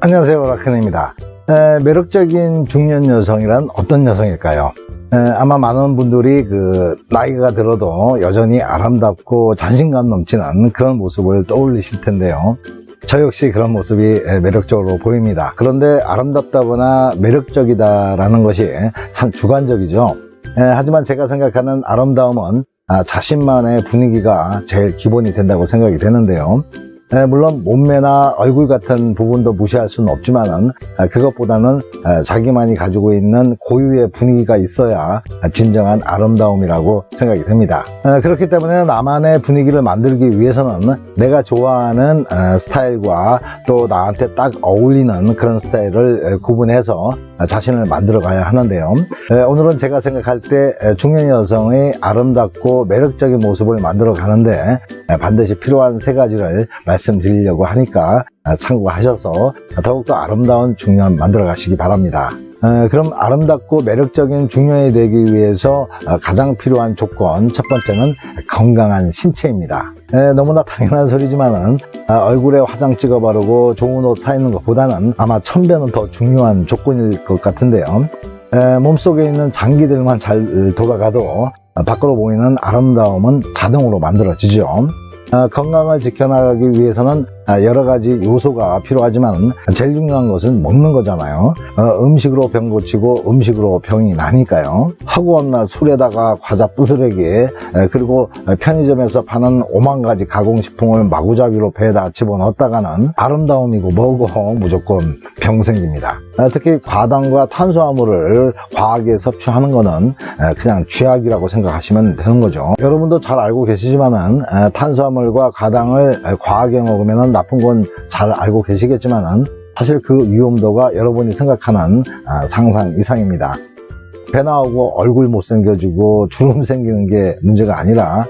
안녕하세요, 라큰입니다. 매력적인 중년 여성이란 어떤 여성일까요? 아마 많은 분들이 나이가 들어도 여전히 아름답고 자신감 넘치는 그런 모습을 떠올리실 텐데요. 저 역시 그런 모습이 매력적으로 보입니다. 그런데 아름답다거나 매력적이다라는 것이 참 주관적이죠. 하지만 제가 생각하는 아름다움은 자신만의 분위기가 제일 기본이 된다고 생각이 되는데요. 물론 몸매나 얼굴 같은 부분도 무시할 수는 없지만은 그것보다는 자기만이 가지고 있는 고유의 분위기가 있어야 진정한 아름다움이라고 생각이 됩니다. 그렇기 때문에 나만의 분위기를 만들기 위해서는 내가 좋아하는 스타일과 또 나한테 딱 어울리는 그런 스타일을 구분해서 자신을 만들어 가야 하는데요. 오늘은 제가 생각할 때 중년 여성의 아름답고 매력적인 모습을 만들어 가는데 반드시 필요한 세 가지를 말씀드리려고 하니까 참고하셔서 더욱더 아름다운 중년 만들어 가시기 바랍니다. 그럼 아름답고 매력적인 중년이 되기 위해서 가장 필요한 조건, 첫 번째는 건강한 신체입니다. 너무나 당연한 소리지만은 얼굴에 화장 찍어 바르고 좋은 옷 사 입는 것보다는 아마 1000배는 더 중요한 조건일 것 같은데요. 몸속에 있는 장기들만 잘 돌아가도 밖으로 보이는 아름다움은 자동으로 만들어지죠. 건강을 지켜나가기 위해서는 여러 가지 요소가 필요하지만 제일 중요한 것은 먹는 거잖아요. 음식으로 병 고치고 음식으로 병이 나니까요. 허구없나 술에다가 과자 부스러기, 그리고 편의점에서 파는 5만 가지 가공식품을 마구잡이로 배에다 집어넣었다가는 아름다움이고 뭐고 무조건 병 생깁니다. 특히 과당과 탄수화물을 과하게 섭취하는 것은 그냥 죄악이라고 생각하시면 되는 거죠. 여러분도 잘 알고 계시지만은 탄수화물과 과당을 과하게 먹으면 나쁜 건 잘 알고 계시겠지만은 사실 그 위험도가 여러분이 생각하는 상상 이상입니다. 배 나오고 얼굴 못생겨지고 주름 생기는 게 문제가 아니라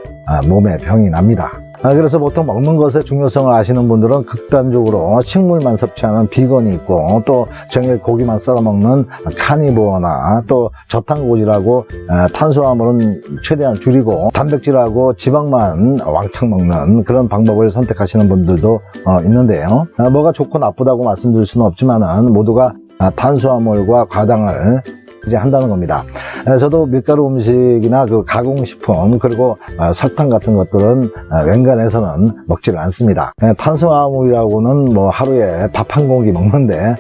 몸에 병이 납니다. 그래서 보통 먹는 것의 중요성을 아시는 분들은 극단적으로 식물만 섭취하는 비건이 있고, 또 정일 고기만 썰어 먹는 카니보어나 또 저탄고지라고 탄수화물은 최대한 줄이고 단백질하고 지방만 왕창 먹는 그런 방법을 선택하시는 분들도 있는데요. 뭐가 좋고 나쁘다고 말씀드릴 수는 없지만은 모두가 탄수화물과 과당을 이제 한다는 겁니다. 저도 밀가루 음식이나 가공식품 그리고 설탕 같은 것들은 웬간해서는 먹지를 않습니다. 탄수화물이라고는 뭐 하루에 밥 한 공기 먹는데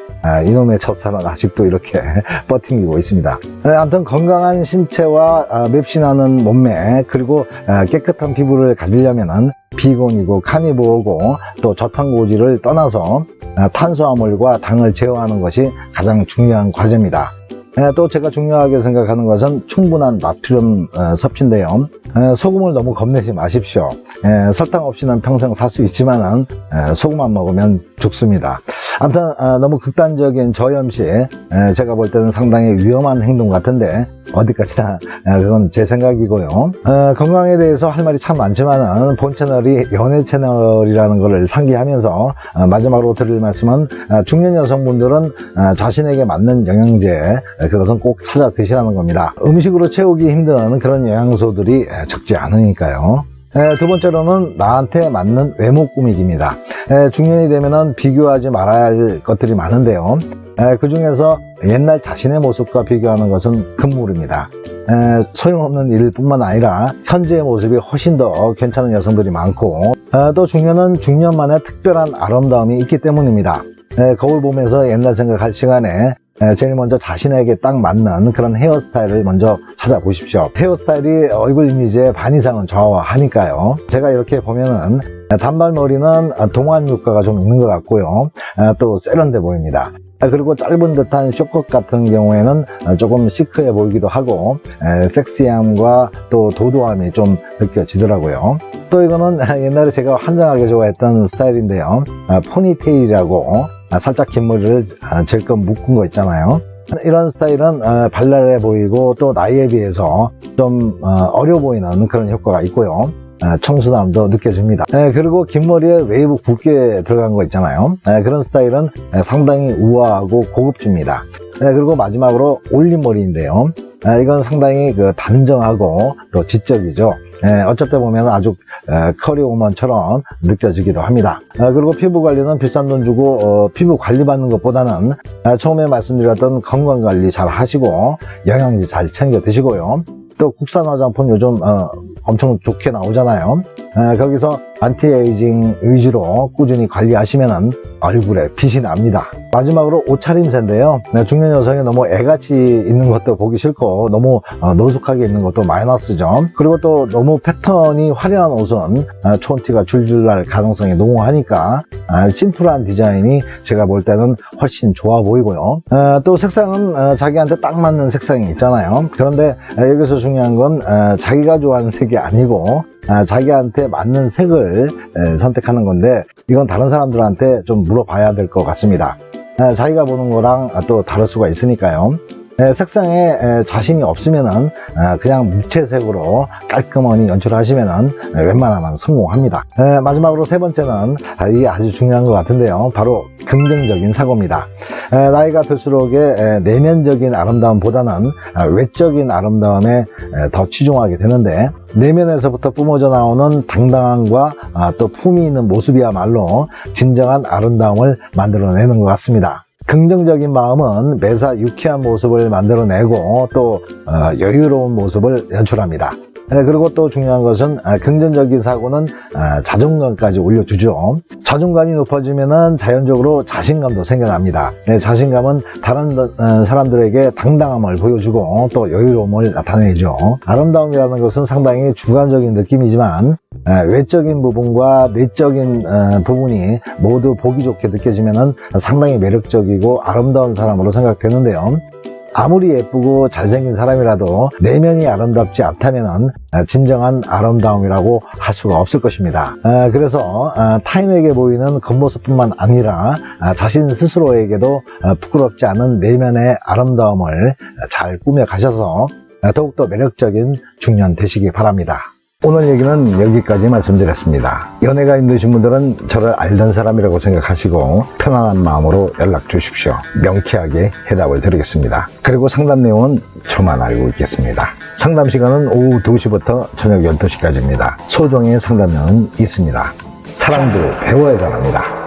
이놈의 첫살은 아직도 이렇게 버티고 있습니다. 아무튼 건강한 신체와 맵신하는 몸매 그리고 깨끗한 피부를 가지려면은 비건이고 카니보어고 또 저탄고지를 떠나서 탄수화물과 당을 제어하는 것이 가장 중요한 과제입니다. 또 제가 중요하게 생각하는 것은 충분한 나트륨 섭취인데요. 소금을 너무 겁내지 마십시오. 설탕 없이는 평생 살 수 있지만 소금만 먹으면 죽습니다. 아무튼 너무 극단적인 저염식, 제가 볼 때는 상당히 위험한 행동 같은데 어디까지나 그건 제 생각이고요. 건강에 대해서 할 말이 참 많지만 본 채널이 연애 채널이라는 것을 상기하면서 마지막으로 드릴 말씀은 중년 여성분들은 자신에게 맞는 영양제, 그것은 꼭 찾아 드시라는 겁니다. 음식으로 채우기 힘든 그런 영양소들이 적지 않으니까요. 두 번째로는 나한테 맞는 외모 꾸미기입니다. 중년이 되면은 비교하지 말아야 할 것들이 많은데요. 그 중에서 옛날 자신의 모습과 비교하는 것은 금물입니다. 소용없는 일 뿐만 아니라 현재의 모습이 훨씬 더 괜찮은 여성들이 많고, 또 중년은 중년만의 특별한 아름다움이 있기 때문입니다. 거울 보면서 옛날 생각할 시간에 제일 먼저 자신에게 딱 맞는 그런 헤어스타일을 먼저 찾아보십시오. 헤어스타일이 얼굴 이미지의 반 이상은 좌우하니까요. 제가 이렇게 보면은 단발머리는 동안 효과가 좀 있는 것 같고요. 또 세련돼 보입니다. 그리고 짧은 듯한 쇼컷 같은 경우에는 조금 시크해 보이기도 하고 섹시함과 또 도도함이 좀 느껴지더라고요. 또 이거는 옛날에 제가 환장하게 좋아했던 스타일인데요. 포니테일이라고 살짝 긴 머리를 질끈 묶은 거 있잖아요. 이런 스타일은 발랄해 보이고 또 나이에 비해서 좀 어려 보이는 그런 효과가 있고요. 청순함도 느껴집니다. 그리고 긴 머리에 웨이브 굵게 들어간 거 있잖아요. 그런 스타일은 상당히 우아하고 고급집니다. 그리고 마지막으로 올림머리인데요. 이건 상당히 그 단정하고 또 지적이죠. 어쩔 때 보면 아주 커리어우먼처럼 느껴지기도 합니다. 그리고 피부 관리는 비싼 돈 주고 피부 관리 받는 것보다는 처음에 말씀드렸던 건강 관리 잘 하시고 영양제 잘 챙겨 드시고요. 또 국산 화장품 요즘 엄청 좋게 나오잖아요. 거기서 안티에이징 위주로 꾸준히 관리하시면 얼굴에 빛이 납니다. 마지막으로 옷차림새인데요. 중년 여성이 너무 애같이 있는 것도 보기 싫고 너무 노숙하게 입는 것도 마이너스죠. 그리고 또 너무 패턴이 화려한 옷은 촌티가 줄줄 날 가능성이 농후하니까 심플한 디자인이 제가 볼 때는 훨씬 좋아 보이고요. 또 색상은 자기한테 딱 맞는 색상이 있잖아요. 그런데 여기서 중요한 건 자기가 좋아하는 색이 아니고 자기한테 맞는 색을 선택하는 건데, 이건 다른 사람들한테 좀 물어봐야 될 것 같습니다. 자기가 보는 거랑 또 다를 수가 있으니까요. 색상에 자신이 없으면은 그냥 무채색으로 깔끔하니 연출하시면은 웬만하면 성공합니다. 마지막으로 세 번째는 이게 아주 중요한 것 같은데요. 바로 긍정적인 사고입니다. 나이가 들수록의 내면적인 아름다움보다는 외적인 아름다움에 더 치중하게 되는데, 내면에서부터 뿜어져 나오는 당당함과 또 품위 있는 모습이야말로 진정한 아름다움을 만들어내는 것 같습니다. 긍정적인 마음은 매사 유쾌한 모습을 만들어내고 또 여유로운 모습을 연출합니다. 그리고 또 중요한 것은 긍정적인 사고는 자존감까지 올려주죠. 자존감이 높아지면 자연적으로 자신감도 생겨납니다. 자신감은 다른 사람들에게 당당함을 보여주고 또 여유로움을 나타내죠. 아름다움이라는 것은 상당히 주관적인 느낌이지만 외적인 부분과 내적인 부분이 모두 보기 좋게 느껴지면 상당히 매력적이고 아름다운 사람으로 생각되는데요. 아무리 예쁘고 잘생긴 사람이라도 내면이 아름답지 않다면 진정한 아름다움이라고 할 수가 없을 것입니다. 그래서 타인에게 보이는 겉모습뿐만 아니라 자신 스스로에게도 부끄럽지 않은 내면의 아름다움을 잘 꾸며 가셔서 더욱더 매력적인 중년 되시기 바랍니다. 오늘 얘기는 여기까지 말씀드렸습니다. 연애가 힘드신 분들은 저를 알던 사람이라고 생각하시고 편안한 마음으로 연락 주십시오. 명쾌하게 해답을 드리겠습니다. 그리고 상담 내용은 저만 알고 있겠습니다. 상담 시간은 오후 2시부터 저녁 12시까지입니다. 소정의 상담료는 있습니다. 사랑도 배워야 잘합니다.